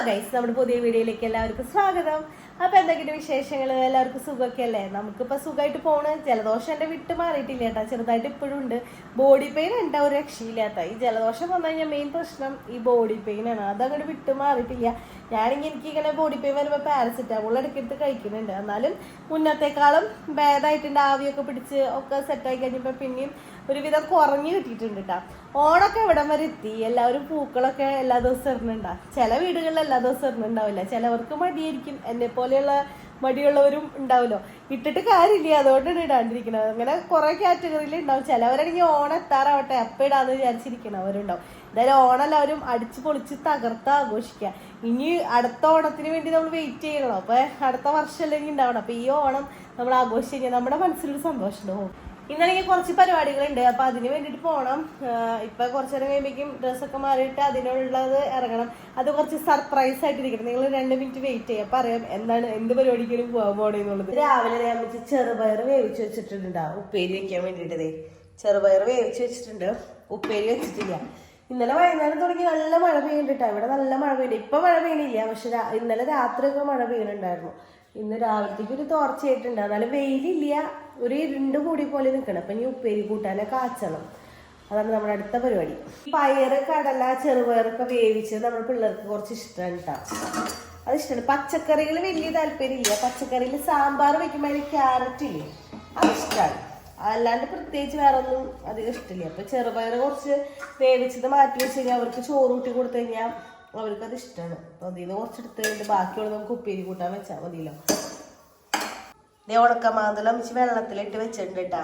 Guys, നമ്മുടെ പുതിയ വീഡിയോയിലേക്ക് എല്ലാവർക്കും സ്വാഗതം. അപ്പൊ എന്തൊക്കെയാണ് വിശേഷങ്ങൾ? എല്ലാവർക്കും സുഖമൊക്കെ അല്ലേ? നമുക്കിപ്പോ സുഖമായിട്ട് പോണ്. ജലദോഷം എന്റെ വിട്ട് മാറിയിട്ടില്ല കേട്ടോ, ചെറുതായിട്ട് ഇപ്പോഴും ഉണ്ട്. ബോഡി പെയിൻ ഉണ്ടാ ഒരു രക്ഷയില്ലാത്ത. ഈ ജലദോഷം വന്നു കഴിഞ്ഞാൽ മെയിൻ പ്രശ്നം ഈ ബോഡി പെയിൻ ആണ്. അതങ്ങോട്ട് വിട്ട് മാറിയിട്ടില്ല. എനിക്ക് ഇങ്ങനെ ബോഡി പെയിൻ വരുമ്പോൾ പാരസിറ്റാമോൾ ഇടയ്ക്കെടുത്ത് കഴിക്കുന്നുണ്ട്. എന്നാലും മുന്നത്തേക്കാളും ഭേദമായിട്ടുണ്ട്. ആവിയൊക്കെ പിടിച്ച് ഒക്കെ സെറ്റായി കഴിഞ്ഞപ്പോൾ പിന്നെയും ഒരുവിധം കുറഞ്ഞു കിട്ടിയിട്ടുണ്ട് കേട്ടോ. ഓണൊക്കെ ഇവിടം വരെ എത്തി. എല്ലാവരും പൂക്കളൊക്കെ എല്ലാ ദിവസവും ഇടുന്നുണ്ടാ. ചില വീടുകളിൽ എല്ലാ ദിവസവും ഇടുന്നുണ്ടാവില്ല. ചിലവർക്ക് മടിയായിരിക്കും. എന്നെ പോലെയുള്ള മടിയുള്ളവരും ഉണ്ടാവുമല്ലോ. ഇട്ടിട്ട് കാര്യമില്ല, അതുകൊണ്ടാണ് ഇടാണ്ടിരിക്കുന്നത്. അങ്ങനെ കുറെ കാറ്റഗറിയിൽ ഉണ്ടാവും. ചിലവരാണെങ്കിൽ ഓണം എത്താറാവട്ടെ അപ്പം ഇടാന്ന് വിചാരിച്ചിരിക്കണവരുണ്ടാവും. എന്തായാലും ഓണം എല്ലാവരും അടിച്ചു പൊളിച്ച് തകർത്ത് ആഘോഷിക്കുക. ഇനി അടുത്ത ഓണത്തിന് വേണ്ടി നമ്മൾ വെയിറ്റ് ചെയ്യണം. അപ്പൊ അടുത്ത വർഷം അല്ലെങ്കിൽ ഉണ്ടാവണം. അപ്പൊ ഈ ഓണം നമ്മൾ ആഘോഷിച്ച് കഴിഞ്ഞാൽ നമ്മുടെ മനസ്സിലൊരു സന്തോഷം ഉണ്ടാവും. ഇന്നാണെങ്കിൽ കുറച്ച് പരിപാടികളുണ്ട്. അപ്പൊ അതിന് വേണ്ടിട്ട് പോകണം. ഇപ്പൊ കുറച്ചു നേരം കഴിയുമ്പോഴേക്കും ഡ്രസ്സൊക്കെ മാറിയിട്ട് അതിനുള്ളത് ഇറങ്ങണം. അത് കുറച്ച് സർപ്രൈസ് ആയിട്ടിരിക്കണം. നിങ്ങൾ 2 മിനിറ്റ് വെയിറ്റ് ചെയ്യാം. പറയാം എന്ത് പരിപാടിക്കും പോകാൻ പോണെന്നുള്ളത്. രാവിലെ ഞാൻ വെച്ച് ചെറുപയർ വേവിച്ച് വെച്ചിട്ടുണ്ട്. ഉപ്പേരി വെക്കാൻ വേണ്ടിട്ടതേ ചെറുപയർ വേവിച്ച് വെച്ചിട്ടുണ്ട്. ഉപ്പേരി വെച്ചിട്ടില്ല. ഇന്നലെ വൈകുന്നേരം തുടങ്ങി നല്ല മഴ പെയ്യുന്നുണ്ട്. ഇവിടെ നല്ല മഴ പെയ്യുന്നുണ്ട്. ഇപ്പൊ മഴ പെയ്യണില്ല, പക്ഷെ ഇന്നലെ രാത്രിയൊക്കെ മഴ പെയ്യുന്നുണ്ടായിരുന്നു. ഇന്ന് രാവിലത്തേക്ക് ഒരു തോർച്ചയായിട്ടുണ്ട്. എന്നാലും വെയിലില്ല, ഒരു ഇരുണ്ട് കൂടി പോലെ നിൽക്കണം. അപ്പൊ ഇനി ഉപ്പേരി കൂട്ടാനെ കാച്ചണം. അതാണ് നമ്മുടെ അടുത്ത പരിപാടി. പയറ്, കടല, ചെറുപയറൊക്കെ വേവിച്ച് നമ്മുടെ പിള്ളേർക്ക് കുറച്ച് ഇഷ്ടമാണ് കേട്ടോ. അത് ഇഷ്ടമാണ്. പച്ചക്കറികൾ വലിയ താല്പര്യമില്ല. പച്ചക്കറിയിൽ സാമ്പാർ വെക്കുമ്പോൾ അതിന് ക്യാരറ്റ് ഇല്ലേ, അത് ഇഷ്ടമാണ്. അല്ലാണ്ട് പ്രത്യേകിച്ച് വേറെ ഒന്നും അധികം ഇഷ്ടമില്ല. അപ്പൊ ചെറുപയർ കുറച്ച് വേവിച്ചത് മാറ്റി വെച്ച് കഴിഞ്ഞാൽ അവർക്ക് ചോറ് കൂട്ടി കൊടുത്തു കഴിഞ്ഞാൽ അവർക്കത് ഇഷ്ടമാണ്. അപ്പൊ അതിൽ നിന്ന് കുറച്ചെടുത്ത് കഴിഞ്ഞിട്ട് ബാക്കിയുള്ള നമുക്ക് ഉപ്പേരി കൂട്ടാൻ വെച്ചാൽ മതിയല്ലോ. ഉണക്കമാന്തളം വെച്ച് വെള്ളത്തിലിട്ട് വെച്ചിട്ടുണ്ട് കേട്ടോ.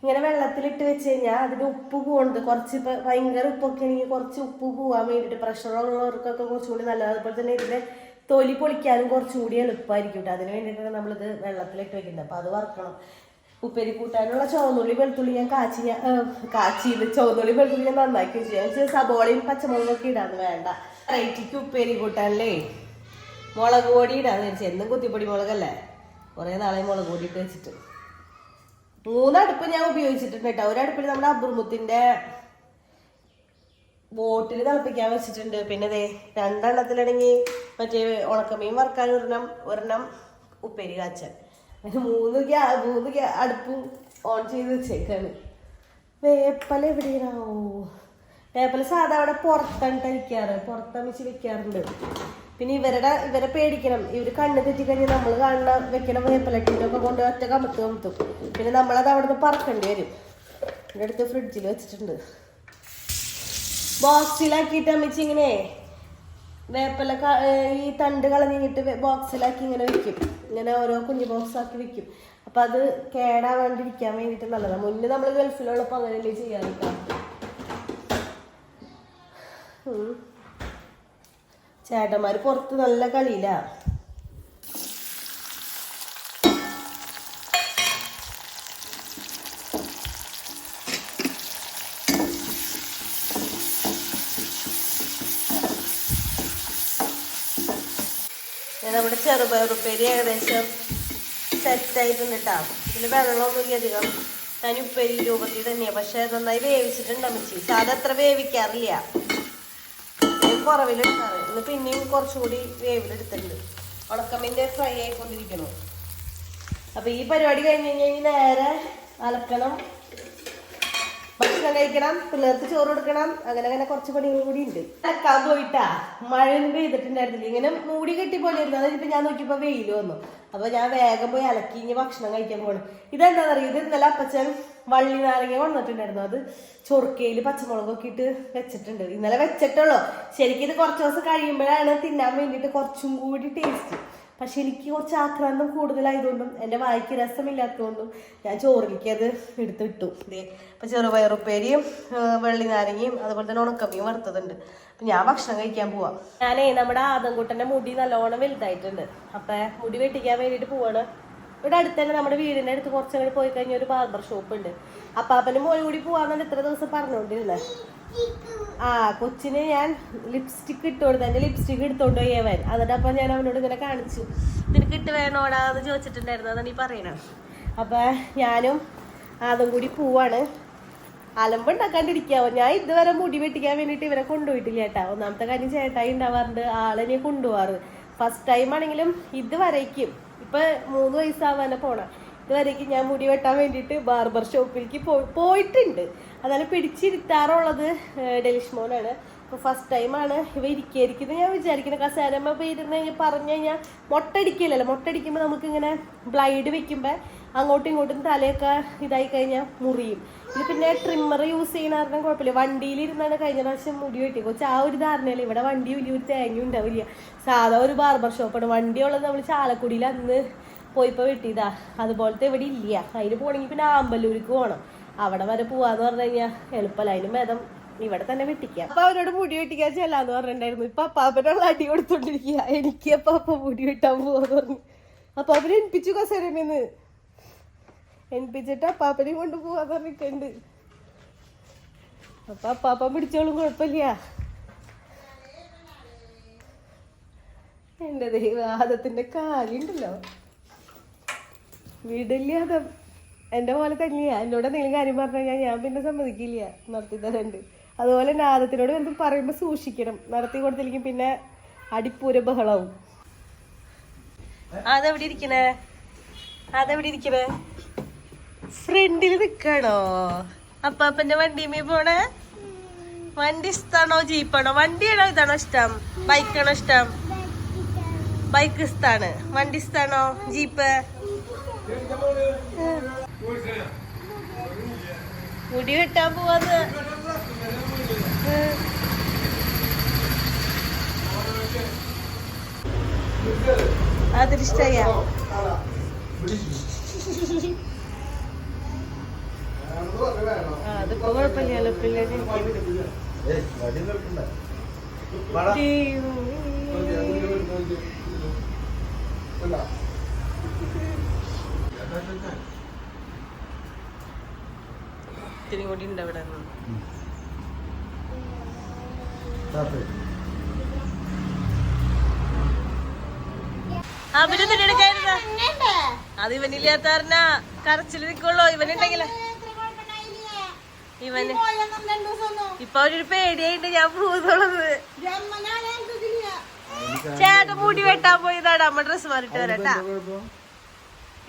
ഇങ്ങനെ വെള്ളത്തിലിട്ട് വെച്ച് കഴിഞ്ഞാൽ അതിന് ഉപ്പ് പോകുന്നത് കുറച്ച്. ഇപ്പൊ ഭയങ്കര ഉപ്പൊക്കെ ആണെങ്കിൽ കുറച്ച് ഉപ്പ് പോകാൻ വേണ്ടിയിട്ട് പ്രഷറുള്ളവർക്കൊക്കെ കുറച്ചുകൂടി നല്ലത്. അതുപോലെ തന്നെ ഇതിന്റെ തൊലി പൊളിക്കാനും കുറച്ചുകൂടി എളുപ്പമായിരിക്കും കേട്ടോ. അതിന് വേണ്ടിയിട്ടാണ് നമ്മളിത് വെള്ളത്തിലിട്ട് വെക്കുന്നത്. അപ്പൊ അത് വറക്കണം. ഉപ്പേരി കൂട്ടാനുള്ള ചുവന്നുള്ളി വെളുത്തുള്ളി ഞാൻ കാച്ചിയത് ചുവന്നുള്ളി വെളുത്തുള്ളി ഞാൻ നന്നാക്കി വെച്ചു. സബോളയും പച്ചമുളകൊക്കെ ഇടാന്ന് വേണ്ട. റൈറ്റിക്ക് ഉപ്പേരി കൂട്ടാനല്ലേ മുളക് പൊടി ഇടാന്ന് വെച്ചാൽ എന്നും കുത്തിപ്പൊടി മുളകല്ലേ. കുറേ നാളെ മുളക് പൊടി ഇട്ട് വെച്ചിട്ട് 3 അടുപ്പ് ഞാൻ ഉപയോഗിച്ചിട്ടുണ്ട് കേട്ടോ. ഒരടുപ്പിൽ നമ്മുടെ അബ്രുമുത്തിന്റെ ബോട്ടിൽ തിളപ്പിക്കാൻ വെച്ചിട്ടുണ്ട്. പിന്നെ 2 എണ്ണത്തിലടങ്ങി മറ്റേ ഉണക്കമീൻ വറുക്കാൻ ഒരെണ്ണം ഉപ്പേരി കാച്ചാൻ. അതിന് 3 അടുപ്പും ഓൺ ചെയ്ത് വെച്ചേക്കാണ്. വേപ്പല എവിടെയാണോ? വേപ്പല സാധാ അവിടെ പുറത്താണ് കഴിക്കാറ്. പുറത്തമിച്ച് വെക്കാറുണ്ട്. പിന്നെ ഇവരെ പേടിക്കണം. ഇവര് കണ്ണ് തെറ്റിക്കഴിഞ്ഞാൽ നമ്മൾ കാണുന്ന വെക്കണ വേപ്പലട്ടിനൊക്കെ കൊണ്ട് ഒറ്റ കമത്തും. പിന്നെ നമ്മളത് അവിടെ നിന്ന് പറക്കേണ്ടി വരും. എൻ്റെ അടുത്ത് ഫ്രിഡ്ജിൽ വെച്ചിട്ടുണ്ട്. ബോക്സിലാക്കിയിട്ട് അമ്മിച്ച് ഇങ്ങനെ വേപ്പല ഈ തണ്ട് കളഞ്ഞിട്ട് ബോക്സിലാക്കി ഇങ്ങനെ വെക്കും. ഇങ്ങനെ ഓരോ കുഞ്ഞു ബോക്സ് ആക്കി വെക്കും. അപ്പൊ അത് കേടാവാണ്ടിരിക്കാൻ വേണ്ടിയിട്ട് നല്ലതാണ്. മുന്നേ നമ്മൾ ഗൾഫിലുള്ളപ്പോൾ അങ്ങനെയല്ലേ ചെയ്യാറില്ല. ചേട്ടന്മാര് പുറത്ത് നല്ല കളിയില്ല. നമ്മുടെ ചെറുപയറുപ്പേരി ഏകദേശം സെറ്റായിട്ടുണ്ട് കേട്ടോ. ഇതിൽ വെള്ളമൊന്നുമില്ല അധികം. ഞാൻ ഉപ്പേരി രൂപത്തിൽ തന്നെയാണ്. പക്ഷെ നന്നായി വേവിച്ചിട്ടുണ്ട് അമ്മച്ചി. സാധാ അത്ര വേവിക്കാറില്ല, കുറവിലെടുക്കാറ്. ഇന്ന് പിന്നെയും കുറച്ചുകൂടി വേവിലെടുത്തിട്ടുണ്ട്. ഉണക്കമീൻ്റെ ഫ്രൈ ആയിക്കൊണ്ടിരിക്കണം. അപ്പൊ ഈ പരിപാടി കഴിഞ്ഞ് കഴിഞ്ഞാൽ നേരെ അലക്കണം, ഭക്ഷണം കഴിക്കണം, പിള്ളേർക്ക് ചോറ് കൊടുക്കണം. അങ്ങനെ കുറച്ച് പണികൾ കൂടി ഉണ്ട്. അലക്കാൻ പോയിട്ടാ മഴയൊന്നും പെയ്തിട്ടുണ്ടായിരുന്നില്ല. ഇങ്ങനെ മൂടി കെട്ടി പോലെ ഇരുന്നു. അതിനിപ്പോ ഞാൻ നോക്കിയപ്പോ വെയിൽ വന്നു. അപ്പൊ ഞാൻ വേഗം പോയി അലക്കി ഇനി ഭക്ഷണം കഴിക്കാൻ പോകണം. ഇതെന്താണെന്നറിയോ? ഇത് ഇന്നലെ അപ്പച്ചൻ വള്ളി നാരങ്ങ വന്നിട്ടുണ്ടായിരുന്നു. അത് ചൊറുക്കയിൽ പച്ചമുളകൊക്കെ ഇട്ട് വെച്ചിട്ടുണ്ട്. ഇന്നലെ വെച്ചിട്ടുള്ളൂ. ശരിക്കും ഇത് കുറച്ച് ദിവസം കഴിയുമ്പോഴാണ് തിന്നാൻ വേണ്ടിയിട്ട് കുറച്ചും കൂടി ടേസ്റ്റ്. പക്ഷെ എനിക്ക് കുറച്ച് ആക്രാന്തം കൂടുതലായതുകൊണ്ടും എൻ്റെ വായിക്ക് രസമില്ലാത്തതുകൊണ്ടും ഞാൻ ചോറിലേക്ക് അത് എടുത്തിട്ടു. അപ്പൊ ചെറുപയറുപ്പേരിയും വെള്ളി നാരങ്ങയും അതുപോലെ തന്നെ ഉണക്കമ്മയും വറുത്തതുണ്ട്. അപ്പൊ ഞാൻ ഭക്ഷണം കഴിക്കാൻ പോവാം. നമ്മുടെ ആദംകുട്ടൻ്റെ മുടി നല്ലോണം വലുതായിട്ടുണ്ട്. അപ്പൊ മുടി വെട്ടിക്കാൻ വേണ്ടിയിട്ട് പോവാണ്. ഇവിടെ അടുത്ത് തന്നെ നമ്മുടെ വീടിൻ്റെ അടുത്ത് കുറച്ചങ്ങനെ പോയി കഴിഞ്ഞാൽ ഒരു ബാർബർ ഷോപ്പ് ഉണ്ട്. അപ്പാപ്പനും മോനും കൂടി പോവാന്നാണ് ഇത്ര ദിവസം പറഞ്ഞുകൊണ്ടിരുന്നത്. കൊച്ചിന് ഞാൻ ലിപ്സ്റ്റിക് ഇട്ട് കൊടുത്തു. എൻ്റെ ലിപ്സ്റ്റിക് എടുത്തോണ്ട് പോയി അവൻ. എന്നിട്ട് അപ്പം ഞാൻ അവനോട് ഇങ്ങനെ കാണിച്ചു, നിനക്ക് ഇട്ട് വേണോടാന്ന് ചോദിച്ചിട്ടുണ്ടായിരുന്നു. അതാണ് ഈ പറയണത്. അപ്പം ഞാനും അതും കൂടി പോവാണ്. അലമ്പുണ്ടാക്കാണ്ടിരിക്കാവോ. ഞാൻ ഇതുവരെ മുടി വെട്ടിക്കാൻ വേണ്ടിട്ട് ഇവരെ കൊണ്ടുപോയിട്ടില്ല ചേട്ടാ. ഒന്നാമത്തെ കാര്യം ചേട്ടായി ഉണ്ടാവാറുണ്ട്, ആളെന്നെ കൊണ്ടുപോവാറ്. ഫസ്റ്റ് ടൈം ആണെങ്കിലും ഇതുവരേക്കും ഇപ്പൊ 3 വയസ്സാവാനെ പോണം, ഇതുവരേക്കും ഞാൻ മുടി വെട്ടാൻ വേണ്ടിയിട്ട് ബാർബർ ഷോപ്പിലേക്ക് പോയിട്ടുണ്ട്. അതായത് പിടിച്ചിരുത്താറുള്ളത് ഡെലിഷ്മോനാണ്. അപ്പോൾ ഫസ്റ്റ് ടൈമാണ് ഇവ ഇരിക്കുന്നത്. ഞാൻ വിചാരിക്കുന്നത് കസേരമ്മ ഇപ്പോൾ ഇരുന്ന് കഴിഞ്ഞാൽ പറഞ്ഞു കഴിഞ്ഞാൽ മൊട്ടടിക്കില്ലല്ലോ. മൊട്ടടിക്കുമ്പോൾ നമുക്കിങ്ങനെ ബ്ലൈഡ് വെക്കുമ്പോൾ അങ്ങോട്ടും ഇങ്ങോട്ടും തലയൊക്കെ ഇതായി കഴിഞ്ഞാൽ മുറിയും. ഇത് പിന്നെ ട്രിമ്മർ യൂസ് ചെയ്യുന്ന കാരണം കുഴപ്പമില്ല. വണ്ടിയിലിരുന്നാണ് കഴിഞ്ഞ പ്രാവശ്യം മുടി വെട്ടി. കുറച്ച് ആ ഒരു ധാരണയല്ല. ഇവിടെ വണ്ടി വലിയൊരു തേങ്ങ ഉണ്ടാവില്ല, സാധാ ഒരു ബാർബർ ഷോപ്പാണ്. വണ്ടിയുള്ളത് നമ്മൾ ചാലക്കുടിയിൽ അന്ന് പോയിപ്പോൾ വെട്ടിയതാ. അതുപോലത്തെ ഇവിടെ ഇല്ല. അതിന് പോകണമെങ്കിൽ പിന്നെ ആമ്പല്ലൂർക്ക് പോകണം. അവിടെ വരെ പോവാന്ന് പറഞ്ഞു കഴിഞ്ഞാൽ എളുപ്പമല്ല. അതിന് ഭേദം ഇവിടെ തന്നെ വെട്ടിക്കാം. അപ്പൊ അവരോട് മുടി വെട്ടിക്കാൻ ചെല്ലാന്ന് പറഞ്ഞിട്ടുണ്ടായിരുന്നു. ഇപ്പൊ അപ്പാപ്പനുള്ള അടി കൊടുത്തോണ്ടിരിക്കുക. എനിക്ക് അപ്പാപ്പ മുടി വെട്ടാൻ പോവാന്ന് പറഞ്ഞു. അപ്പാപ്പനെ എണിപ്പിച്ചു കസേരമേന്ന്. എണിപ്പിച്ചിട്ട് അപ്പാപ്പനെയും കൊണ്ട് പോവാന്ന് പറഞ്ഞിട്ടുണ്ട്. അപ്പൊ അപ്പാപ്പ പിടിച്ചോളും, കുഴപ്പമില്ല. എന്റെ ദൈവാദത്തിന്റെ കാര്യമുണ്ടല്ലോ, വീടില്ലാതെ എന്റെ പോലെ തന്നെയാ. എന്നോട് എന്തെങ്കിലും കാര്യം പറഞ്ഞു കഴിഞ്ഞാൽ ഞാൻ പിന്നെ സമ്മതിക്കില്ല, നടത്തി തരണ്ട്. അതുപോലെ തന്നെ ആദത്തിനോട് എന്തും പറയുമ്പോൾ സൂക്ഷിക്കണം. നടത്തി കൊടുത്തില്ലെങ്കിൽ പിന്നെ അടിപ്പൂര ബഹളവും. അതെവിടെ ഇരിക്കണേ? ഫ്രണ്ടിൽ നിൽക്കണോ? അപ്പാപ്പന്റെ വണ്ടിമേ പോണേ? വണ്ടി ഇഷ്ടാണോ ജീപ്പാണോ? വണ്ടിയാണോ ഇതാണോ ഇഷ്ടം? ബൈക്കാണോ ഇഷ്ടം? ബൈക്ക് ഇഷ്ടാണ്. വണ്ടി ഇഷ്ടാണോ ജീപ്പ്? മുടി വെട്ടാൻ പോവാന്ന് അതിരിഷ്ടായ? അതിപ്പോ കുഴപ്പമില്ലല്ലോ. പിള്ളേര് ഇത്തിരി കൂടി ഉണ്ട് അവിടെ. അവര് തുണിയെടുക്കായിരുന്ന അത് ഇവനില്ലാത്ത കാരണ കരച്ചിൽ നിൽക്കുള്ളൂ. ഇവനുണ്ടെങ്കിലേ ഇവന് ഇപ്പൊ അവരൊരു പേടിയായിട്ട് ഞാൻ പോകുന്നുള്ളത്. ചേട്ടൻ മുടി വെട്ടാൻ പോയതാണ്. അമ്മ ഡ്രസ് മാറിട്ട് വരട്ടാ.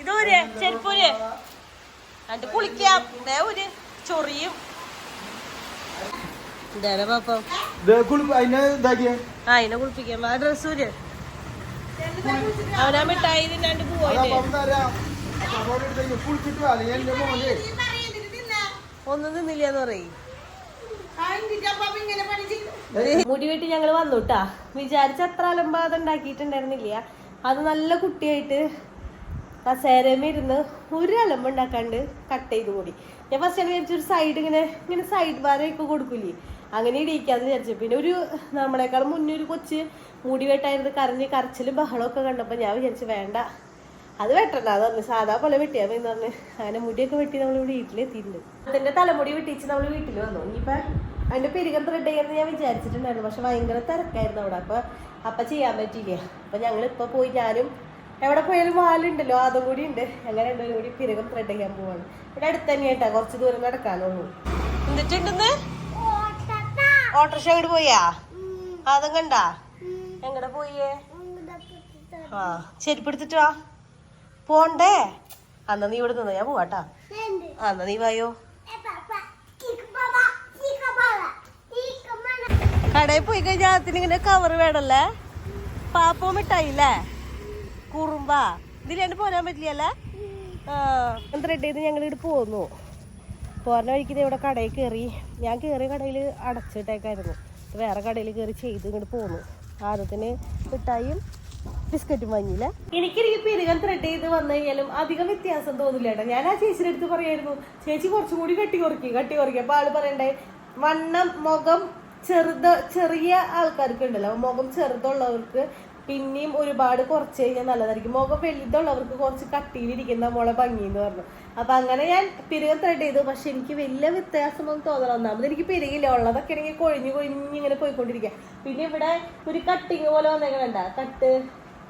ഇതൂര് ചെരുപ്പൂര് എന്നിട്ട് കുളിക്കാം. ഒരു ചൊറിയും അതിനെ കുളിപ്പിക്കാം. ആ ഡ്രസ്സൂര് അവനാ മിഠായി തിന്നാണ്ട് പോയില്ലേ. ഒന്നും തിന്നില്ലെന്ന് പറയും. മുടി വെട്ടി ഞങ്ങൾ വന്നുട്ടാ. വിചാരിച്ച അത്ര അലമ്പാതം ഉണ്ടാക്കിയിട്ടുണ്ടായിരുന്നില്ല. അത് നല്ല കുട്ടിയായിട്ട് കസേരമേ ഇരുന്ന് ഒരു അലമ്പുണ്ടാക്കാണ്ട് കട്ട് ചെയ്ത് കൂടി. ഞാൻ ഫസ്റ്റ് വിചാരിച്ചൊരു സൈഡ് ഇങ്ങനെ സൈഡ് ഭാരമൊക്കെ കൊടുക്കൂലേ, അങ്ങനെ ഇടിക്കാന്ന് വിചാരിച്ചു. പിന്നെ ഒരു നമ്മളെക്കാളും മുന്നേ ഒരു കൊച്ച് മുടി വെട്ടായിരുന്നു. കരച്ചിലും ബഹളമൊക്കെ കണ്ടപ്പോൾ ഞാൻ വിചാരിച്ചു വേണ്ട, അത് വെട്ടണ്ട, അത് പറഞ്ഞു സാധാ പോലെ വെട്ടിയാൽ മതി എന്ന് പറഞ്ഞ് അങ്ങനെ മുടിയൊക്കെ വെട്ടി നമ്മൾ വീട്ടിലെത്തിയിട്ടുണ്ട്. അതിന്റെ തലമുടി വെട്ടിച്ച് നമ്മൾ വീട്ടിൽ വന്നു. ഇനിയിപ്പോൾ അതിന്റെ പെരുകം ത്രെഡ് ചെയ്യാമെന്ന് ഞാൻ വിചാരിച്ചിട്ടുണ്ടായിരുന്നു. പക്ഷെ ഭയങ്കര തിരക്കായിരുന്നു അവിടെ. അപ്പം ചെയ്യാൻ പറ്റിയില്ല. അപ്പം ഞങ്ങളിപ്പോൾ പോയി, ഞാനും എവിടെ പോയാലും വാലുണ്ടല്ലോ, അതും കൂടി ഉണ്ട്. അങ്ങനെ രണ്ടുപേരും കൂടി പെരുകം ത്രെഡ് ചെയ്യാൻ പോവാണ്. ഇവിടെ അടുത്ത് തന്നെയായിട്ടാ, കുറച്ച് ദൂരം നടക്കാനുള്ളൂ. എന്നിട്ടുണ്ടെന്ന് ഓട്ടോറിക്ഷ അങ്ങോട്ട് പോയാ? അതും കണ്ടാ? എങ്ങടെ പോയേ? ആ ചെരുപ്പ് എടുത്തിട്ട് വാ. പോണ്ടേ? അന്നാ നീ ഇവിടെ നിന്ന് ഞാൻ പോവാട്ടാ. അന്നാ നീ വായോ. കടയിൽ പോയി കഴിഞ്ഞാൽ അതിനിങ്ങനെ കവർ വേണല്ലേ? പാപ്പോ മിഠായില്ലേ? കുറുമ്പാ ഇതിലാണ്ട് പോരാൻ പറ്റില്ലല്ലേ? ത്രെഡ് ചെയ്ത് ഞങ്ങൾ ഇവിടെ പോന്നു. പോരണ വഴിക്ക് ഇവിടെ കടയിൽ കയറി. ഞാൻ കയറിയ കടയിൽ അടച്ചിട്ടേക്കായിരുന്നു. വേറെ കടയിൽ കയറി ചെയ്ത് ഇങ്ങോട്ട് പോന്നു. ആദ്യത്തിന് മിഠായിയും ബിസ്ക്കറ്റും വാങ്ങിയില്ല. എനിക്ക് പെരുകാൻ ത്രെഡ് ചെയ്ത് വന്നു കഴിഞ്ഞാലും അധികം വ്യത്യാസം തോന്നില്ല കേട്ടോ. ഞാൻ ആ ചേച്ചിയുടെ അടുത്ത് പറയായിരുന്നു, ചേച്ചി കുറച്ചും കൂടി കട്ടി കുറയ്ക്കും. അപ്പൊ ആള് പറയണ്ടേ, വണ്ണം മുഖം ചെറിയ ആൾക്കാർക്ക് ഉണ്ടല്ലോ, മുഖം ചെറുതുള്ളവർക്ക് പിന്നെയും ഒരുപാട് കുറച്ച് കഴിഞ്ഞാൽ നല്ലതായിരിക്കും. മുഖം വലുതുള്ളവർക്ക് കുറച്ച് കട്ടിയിലിരിക്കുന്ന മോളെ ഭംഗി എന്ന് പറഞ്ഞു. അപ്പൊ അങ്ങനെ ഞാൻ പെരുകം ത്രെഡ് ചെയ്തു. പക്ഷെ എനിക്ക് വലിയ വ്യത്യാസമൊന്നും തോന്നണം. ഒന്നാമത് എനിക്ക് പെരുകില്ല, ഉള്ളതൊക്കെ ആണെങ്കിൽ കൊഴിഞ്ഞിങ്ങനെ പോയിക്കൊണ്ടിരിക്കുക. പിന്നെ ഇവിടെ ഒരു കട്ടിങ് പോലെ വന്നേക്കണ്ട, കട്ട്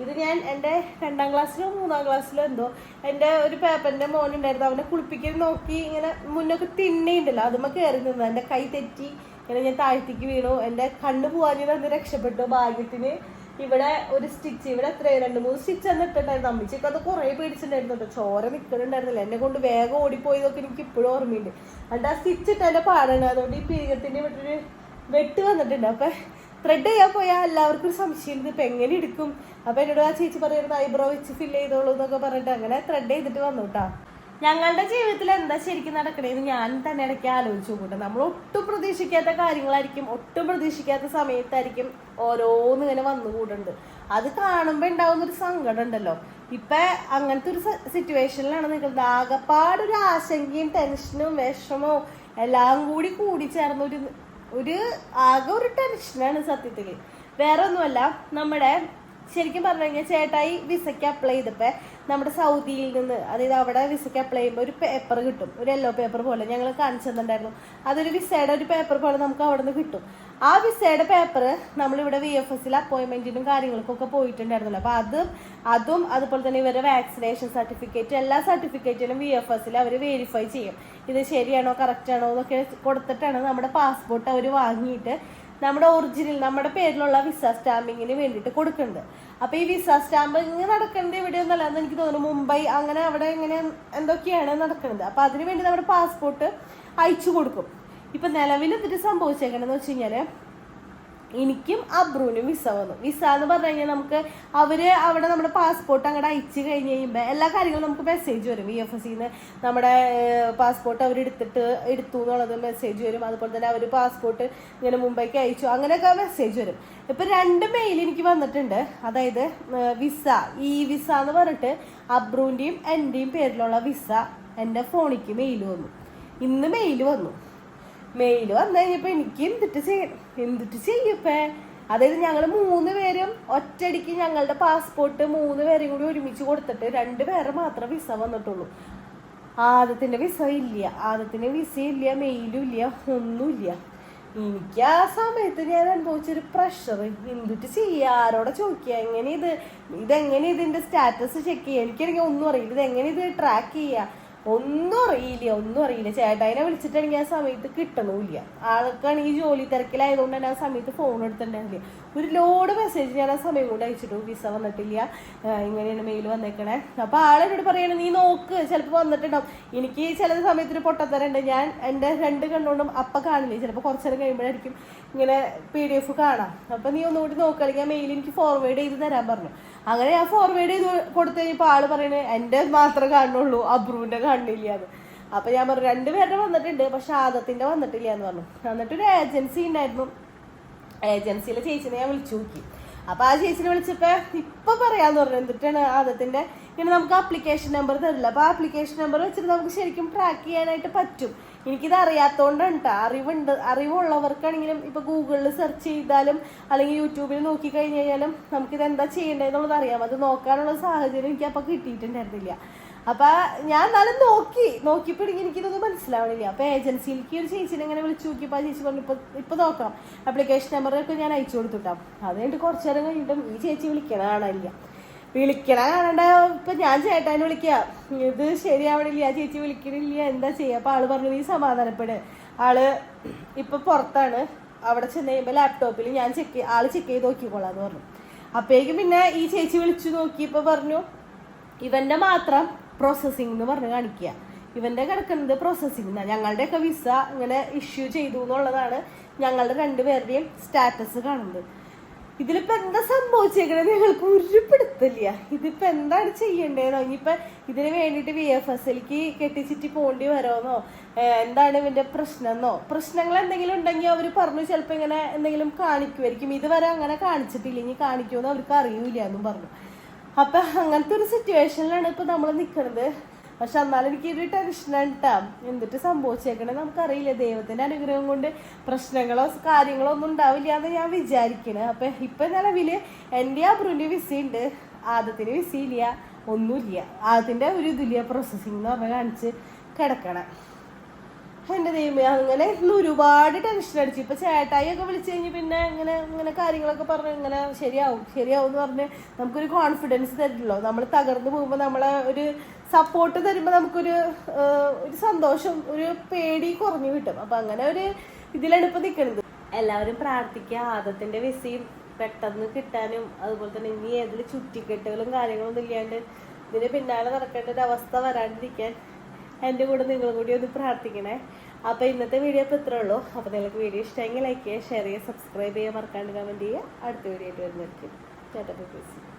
ഇത് ഞാൻ എൻ്റെ 2ാം ക്ലാസ്സിലോ 3ാം ക്ലാസ്സിലോ എന്തോ എൻ്റെ ഒരു പേപ്പറിൻ്റെ മോനുണ്ടായിരുന്നു, അവനെ കുളിപ്പിക്കാൻ നോക്കി ഇങ്ങനെ മുന്നൊക്കെ തിണ്ണയുണ്ടല്ലോ അതുമ്മ കയറി നിന്നു. എൻ്റെ കൈ തെറ്റി ഇങ്ങനെ ഞാൻ താഴ്ത്തിക്ക് വീണു. എൻ്റെ കണ്ണ് പോകാൻ അന്ന് രക്ഷപ്പെട്ടു. ഭാഗ്യത്തിന് ഇവിടെ ഒരു സ്റ്റിച്ച്, ഇവിടെ എത്ര 2-3 സ്റ്റിച്ച് അന്ന് ഇട്ടിട്ടുണ്ടായിരുന്നു. അമ്മച്ചിക്ക് അത് കുറേ പേടിച്ചിട്ടുണ്ടായിരുന്നു കേട്ടോ, ചോര നിൽക്കുന്നുണ്ടായിരുന്നില്ല. എന്നെ കൊണ്ട് വേഗം ഓടിപ്പോയതൊക്കെ എനിക്ക് ഇപ്പോഴും ഓർമ്മയുണ്ട്. എന്നിട്ട് ആ സ്റ്റിച്ച് ഇട്ട് എൻ്റെ പാടാണ്, അതുകൊണ്ട് ഈ പീരിയത്തിൻ്റെ വിട്ടൊരു വെട്ട് വന്നിട്ടുണ്ട്. അപ്പം ത്രെഡ് ചെയ്യാൻ പോയാൽ എല്ലാവർക്കും ഒരു സംശയം, ഇതിപ്പോൾ എങ്ങനെ എടുക്കും. അപ്പം എന്നോട് ആ ചേച്ചി പറയുന്നത് ഐബ്രോ വെച്ച് ഫില്ല് ചെയ്തോളൂ എന്നൊക്കെ പറഞ്ഞിട്ട് അങ്ങനെ ത്രെഡ് ചെയ്തിട്ട് വന്നു കേട്ടോ. ഞങ്ങളുടെ ജീവിതത്തിൽ എന്താ ശരിക്കും നടക്കണേന്ന് ഞാൻ തന്നെ ഇടയ്ക്ക് ആലോചിച്ചു നോക്കട്ടെ. നമ്മൾ ഒട്ടും പ്രതീക്ഷിക്കാത്ത കാര്യങ്ങളായിരിക്കും, ഒട്ടും പ്രതീക്ഷിക്കാത്ത സമയത്തായിരിക്കും ഓരോന്ന് ഇങ്ങനെ വന്നുകൂടുന്നുണ്ട്. അത് കാണുമ്പോൾ ഉണ്ടാവുന്നൊരു സങ്കടം ഉണ്ടല്ലോ. ഇപ്പം അങ്ങനത്തെ ഒരു സിറ്റുവേഷനിലാണ് നിൽക്കുന്നത്. ആകെപ്പാടൊരു ആശങ്കയും ടെൻഷനും വിഷമവും എല്ലാം കൂടി ചേർന്ന ഒരു ആകെ ഒരു ടെൻഷനാണ് സത്യത്തിൽ. വേറെ ഒന്നുമല്ല, നമ്മുടെ ശരിക്കും പറഞ്ഞു കഴിഞ്ഞാൽ ചേട്ടായി വിസയ്ക്ക് അപ്ലൈ ചെയ്തപ്പോൾ നമ്മുടെ സൗദിയിൽ നിന്ന്, അതായത് അവിടെ വിസയ്ക്ക് അപ്ലൈ ചെയ്യുമ്പോൾ ഒരു പേപ്പർ കിട്ടും, ഒരു യെല്ലോ പേപ്പർ പോലെ ഞങ്ങൾ കാണിച്ചു തന്നിട്ടുണ്ടായിരുന്നു. അതൊരു വിസയുടെ ഒരു പേപ്പർ പോലെ നമുക്ക് അവിടെ നിന്ന് കിട്ടും. ആ വിസയുടെ പേപ്പർ നമ്മളിവിടെ VFSൽ അപ്പോയിൻമെൻറ്റിനും കാര്യങ്ങൾക്കൊക്കെ പോയിട്ടുണ്ടായിരുന്നല്ലോ. അപ്പോൾ അതും അതുപോലെ തന്നെ ഇവരുടെ വാക്സിനേഷൻ സർട്ടിഫിക്കറ്റ്, എല്ലാ സർട്ടിഫിക്കറ്റിനും VFSൽ അവർ വെരിഫൈ ചെയ്യും. ഇത് ശരിയാണോ കറക്റ്റാണോ എന്നൊക്കെ കൊടുത്തിട്ടാണ് നമ്മുടെ പാസ്പോർട്ട് അവർ വാങ്ങിയിട്ട് നമ്മുടെ ഒറിജിനൽ നമ്മുടെ പേരിലുള്ള വിസ സ്റ്റാമ്പിങ്ങിന് വേണ്ടിയിട്ട് കൊടുക്കുന്നുണ്ട്. അപ്പോൾ ഈ വിസ സ്റ്റാമ്പിങ് നടക്കുന്നത് എവിടെയൊന്നുമല്ല എന്ന് എനിക്ക് തോന്നുന്നു, മുംബൈ അങ്ങനെ അവിടെ ഇങ്ങനെ എന്തൊക്കെയാണ് നടക്കുന്നത്. അപ്പോൾ അതിന് വേണ്ടി നമ്മുടെ പാസ്പോർട്ട് അയച്ചു കൊടുക്കും. ഇപ്പം നിലവിൽ എന്നിട്ട് സംഭവിച്ചേക്കണമെന്ന് വെച്ച് കഴിഞ്ഞാൽ എനിക്കും അബ്രുവിനും വിസ വന്നു. വിസ എന്ന് പറഞ്ഞു കഴിഞ്ഞാൽ നമുക്ക് അവിടെ നമ്മുടെ പാസ്പോർട്ട് അങ്ങോട്ട് അയച്ചു കഴിഞ്ഞ് കഴിയുമ്പോൾ എല്ലാ കാര്യങ്ങളും നമുക്ക് മെസ്സേജ് വരും. VFSന്ന് നമ്മുടെ പാസ്പോർട്ട് അവർ എടുത്തു എന്നുള്ളത് മെസ്സേജ് വരും. അതുപോലെ തന്നെ അവർ പാസ്പോർട്ട് ഇങ്ങനെ മുംബൈക്ക് അയച്ചു, അങ്ങനെയൊക്കെ മെസ്സേജ് വരും. ഇപ്പം 2 മെയിൽ എനിക്ക് വന്നിട്ടുണ്ട്. അതായത് ഈ വിസ എന്ന് പറഞ്ഞിട്ട് അബ്രുവിൻ്റെയും എൻ്റെയും പേരിലുള്ള വിസ എൻ്റെ ഫോണിക്ക് മെയിൽ വന്നു. ഇന്ന് മെയിൽ വന്നു കഴിഞ്ഞപ്പോൾ എനിക്ക് എന്തിട്ട് ചെയ്യപ്പേ. അതായത് ഞങ്ങൾ 3 പേരും ഒറ്റയടിക്ക് ഞങ്ങളുടെ പാസ്പോർട്ട് 3 പേരും കൂടി ഒരുമിച്ച് കൊടുത്തിട്ട് 2 പേരെ മാത്രമേ വിസ വന്നിട്ടുള്ളൂ. ആദ്യത്തിൻ്റെ വിസ ഇല്ല, മെയിലും ഇല്ല, ഒന്നുമില്ല. എനിക്ക് ആ സമയത്ത് ഞാൻ അനുഭവിച്ചൊരു പ്രഷർ, എന്തിട്ട് ചെയ്യുക, ആരോടെ ചോദിക്കുക, ഇതെങ്ങനെ ഇതിൻ്റെ സ്റ്റാറ്റസ് ചെക്ക് ചെയ്യുക. എനിക്കാണെങ്കിൽ ഒന്നും അറിയില്ല, ഇതെങ്ങനെ ഇത് ട്രാക്ക് ചെയ്യുക, ഒന്നും അറിയില്ല. ചേട്ടായിനെ വിളിച്ചിട്ടാണെങ്കിൽ ആ സമയത്ത് കിട്ടണമില്ല. ആൾക്കാണെങ്കിൽ ജോലി തിരക്കിലായതുകൊണ്ട് തന്നെ ആ സമയത്ത് ഫോൺ എടുത്തിട്ടുണ്ടായിരുന്നില്ല. ഒരു ലോഡ് മെസ്സേജ് ഞാൻ ആ സമയം കൊണ്ട് അയച്ചിട്ടു, വിസ വന്നിട്ടില്ല, ഇങ്ങനെയാണ് മെയിൽ വന്നേക്കണേ. അപ്പോൾ ആളെന്നോട് പറയണേ, നീ നോക്ക്, ചിലപ്പോൾ വന്നിട്ടുണ്ടാവും. എനിക്ക് ചില സമയത്തൊരു പൊട്ടത്തരുണ്ട്, ഞാൻ എൻ്റെ 2 കണ്ണുകൊണ്ടും അപ്പം കാണില്ലേ, ചിലപ്പോൾ കുറച്ച് നേരം കഴിയുമ്പോഴായിരിക്കും ഇങ്ങനെ PDF കാണാം. അപ്പം നീ ഒന്നുകൂടി നോക്കുകയാണെങ്കിൽ ആ മെയിൽ എനിക്ക് ഫോർവേഡ് ചെയ്ത് തരാൻ പറഞ്ഞു. അങ്ങനെ ഞാൻ ഫോർവേഡ് ചെയ്ത് കൊടുത്തു കഴിഞ്ഞപ്പോൾ ആൾ പറയണേ എൻ്റെ മാത്രമേ കാണുള്ളൂ, അബ്രുവിൻ്റെ കാണില്ല അത്. അപ്പം ഞാൻ പറഞ്ഞു 2 പേരുടെ വന്നിട്ടുണ്ട്, പക്ഷെ ആദത്തിൻ്റെ വന്നിട്ടില്ല എന്ന് പറഞ്ഞു. എന്നിട്ടൊരു ഏജൻസി ഉണ്ടായിരുന്നു, ഏജൻസിയിലെ ചേച്ചിനെ ഞാൻ വിളിച്ചു നോക്കി. അപ്പോൾ ആ ചേച്ചിനെ വിളിച്ചപ്പോൾ ഇപ്പം പറയാമെന്ന് പറഞ്ഞു. എന്നിട്ടാണ് ആദത്തിൻ്റെ ഇങ്ങനെ നമുക്ക് ആപ്ലിക്കേഷൻ നമ്പർ തരില്ല. അപ്പോൾ ആ ആപ്ലിക്കേഷൻ നമ്പർ വെച്ചിട്ട് നമുക്ക് ശരിക്കും ട്രാക്ക് ചെയ്യാനായിട്ട് പറ്റും. എനിക്കിത് അറിയാത്തതുകൊണ്ടാണ് കേട്ടോ. അറിവുള്ളവർക്കാണെങ്കിലും ഇപ്പോൾ ഗൂഗിളിൽ സെർച്ച് ചെയ്താലും അല്ലെങ്കിൽ യൂട്യൂബിൽ നോക്കിക്കഴിഞ്ഞ് കഴിഞ്ഞാലും നമുക്കിത് എന്താ ചെയ്യേണ്ടതെന്നുള്ളത് അറിയാം. അത് നോക്കാനുള്ള സാഹചര്യം എനിക്ക് അപ്പോൾ കിട്ടിയിട്ടുണ്ടായിരുന്നില്ല. അപ്പം ഞാൻ എന്നാലും നോക്കിയപ്പോൾ എനിക്കിതൊന്നും മനസ്സിലാവണില്ല. അപ്പോൾ ഏജൻസിയിലേക്ക് ഒരു ചേച്ചിനെ ഇങ്ങനെ വിളിച്ചു നോക്കിയപ്പോൾ ആ ചേച്ചി പറഞ്ഞു ഇപ്പോൾ നോക്കാം, ആപ്ലിക്കേഷൻ നമ്പറൊക്കെ ഞാൻ അയച്ചു കൊടുത്തുട്ടാം. അത് കഴിഞ്ഞിട്ട് കുറച്ച് നേരം കഴിഞ്ഞിട്ടും ഈ ചേച്ചി കാണാനില്ല. കാണണ്ട. ഇപ്പം ഞാൻ ചേട്ടാനെ വിളിക്കുക, ഇത് ശരിയാവണില്ല, ചേച്ചി വിളിക്കണില്ല, എന്താ ചെയ്യുക. അപ്പോൾ ആള് പറഞ്ഞു, നീ സമാധാനപ്പെട്, ആള് ഇപ്പം പുറത്താണ്, അവിടെ ചെന്ന് കഴിയുമ്പോൾ ലാപ്ടോപ്പിൽ ഞാൻ ആള് ചെക്ക് ചെയ്ത് നോക്കിക്കോളാന്ന് പറഞ്ഞു. അപ്പോഴേക്കും പിന്നെ ഈ ചേച്ചി വിളിച്ചു നോക്കിയപ്പോൾ പറഞ്ഞു, ഇവൻ്റെ മാത്രം പ്രോസസ്സിംഗ് എന്ന് പറഞ്ഞ് കാണിക്കുക, ഇവൻ്റെ കിടക്കുന്നത് പ്രോസസ്സിംഗ്. ഞങ്ങളുടെയൊക്കെ വിസ ഇങ്ങനെ ഇഷ്യൂ ചെയ്തു എന്നുള്ളതാണ് ഞങ്ങളുടെ 2 പേരുടെയും സ്റ്റാറ്റസ് കാണുന്നത്. ഇതിലിപ്പോൾ എന്താ സംഭവിച്ചേക്കണത് ഞങ്ങൾക്ക് ഒരു പിടുത്തില്ല. ഇതിപ്പോൾ എന്താണ് ചെയ്യേണ്ടതെന്നോ, ഇനിയിപ്പോൾ ഇതിന് വേണ്ടിയിട്ട് VFSലേക്ക് കെട്ടിച്ചിട്ട് പോകേണ്ടി വരുമെന്നോ, എന്താണ് ഇവൻ്റെ പ്രശ്നങ്ങൾ എന്തെങ്കിലും ഉണ്ടെങ്കിൽ അവർ പറഞ്ഞു ചിലപ്പോൾ ഇങ്ങനെ എന്തെങ്കിലും കാണിക്കുമായിരിക്കും. ഇതുവരെ അങ്ങനെ കാണിച്ചിട്ടില്ല, ഇനി കാണിക്കുമെന്ന് അവർക്ക് അറിയില്ല എന്നും പറഞ്ഞു. അപ്പം അങ്ങനത്തെ ഒരു സിറ്റുവേഷനിലാണ് ഇപ്പോൾ നമ്മൾ നിൽക്കുന്നത്. പക്ഷെ എന്നാലും എനിക്കൊരു ടെൻഷനാണ് കേട്ടോ, എന്നിട്ട് സംഭവിച്ചേക്കണേ നമുക്കറിയില്ല. ദൈവത്തിൻ്റെ അനുഗ്രഹം കൊണ്ട് പ്രശ്നങ്ങളോ കാര്യങ്ങളോ ഒന്നും ഉണ്ടാവില്ല എന്ന് ഞാൻ വിചാരിക്കണേ. അപ്പം ഇപ്പം നിലവിൽ എൻ്റെ അബ്രുവിൻ്റെ വിസയുണ്ട്, ആദത്തിന് വിസയില്ല, ഒന്നുമില്ല. ആദ്യത്തിൻ്റെ ഒരു ഇതില്ല, പ്രോസസ്സിംഗ് എന്ന് പറഞ്ഞാൽ കാണിച്ച് കിടക്കണം. എൻ്റെ ദൈവമേ അങ്ങനെ ഇന്ന് ഒരുപാട് ടെൻഷൻ അടിച്ചു. ഇപ്പൊ ചേട്ടായി ഒക്കെ വിളിച്ചു കഴിഞ്ഞ് പിന്നെ ഇങ്ങനെ കാര്യങ്ങളൊക്കെ പറഞ്ഞു ഇങ്ങനെ ശരിയാവും എന്ന് പറഞ്ഞ് നമുക്കൊരു കോൺഫിഡൻസ് തരില്ലോ. നമ്മൾ തകർന്നു പോകുമ്പോൾ നമ്മളെ ഒരു സപ്പോർട്ട് തരുമ്പോൾ നമുക്കൊരു സന്തോഷം, ഒരു പേടി കുറഞ്ഞു കിട്ടും. അപ്പൊ അങ്ങനെ ഒരു ഇതിലാണ് ഇപ്പൊ നിൽക്കുന്നത്. എല്ലാവരും പ്രാർത്ഥിക്കുക ആദത്തിന്റെ വിസയും പെട്ടെന്ന് കിട്ടാനും, അതുപോലെ തന്നെ ഇനി ഏതിൽ ചുറ്റിക്കെട്ടുകളും കാര്യങ്ങളൊന്നും ഇല്ലാണ്ട് ഇതിന് പിന്നാലെ നടക്കേണ്ട ഒരു അവസ്ഥ വരാണ്ടിരിക്കാൻ എൻ്റെ കൂടെ നിങ്ങളും കൂടി ഒന്ന് പ്രാർത്ഥിക്കണേ. അപ്പോൾ ഇന്നത്തെ വീഡിയോ ഇപ്പോൾ ഇത്രേ ഉള്ളൂ. അപ്പോൾ നിങ്ങൾക്ക് വീഡിയോ ഇഷ്ടമെങ്കിൽ ലൈക്ക് ചെയ്യുക, ഷെയർ ചെയ്യുക, സബ്സ്ക്രൈബ് ചെയ്യുക, മറക്കാണ്ട് കമൻറ്റ് ചെയ്യുക. അടുത്ത വീഡിയോ ആയിട്ട് വരുന്നതായിരിക്കും. ചേട്ടാ പ്ലീസ്.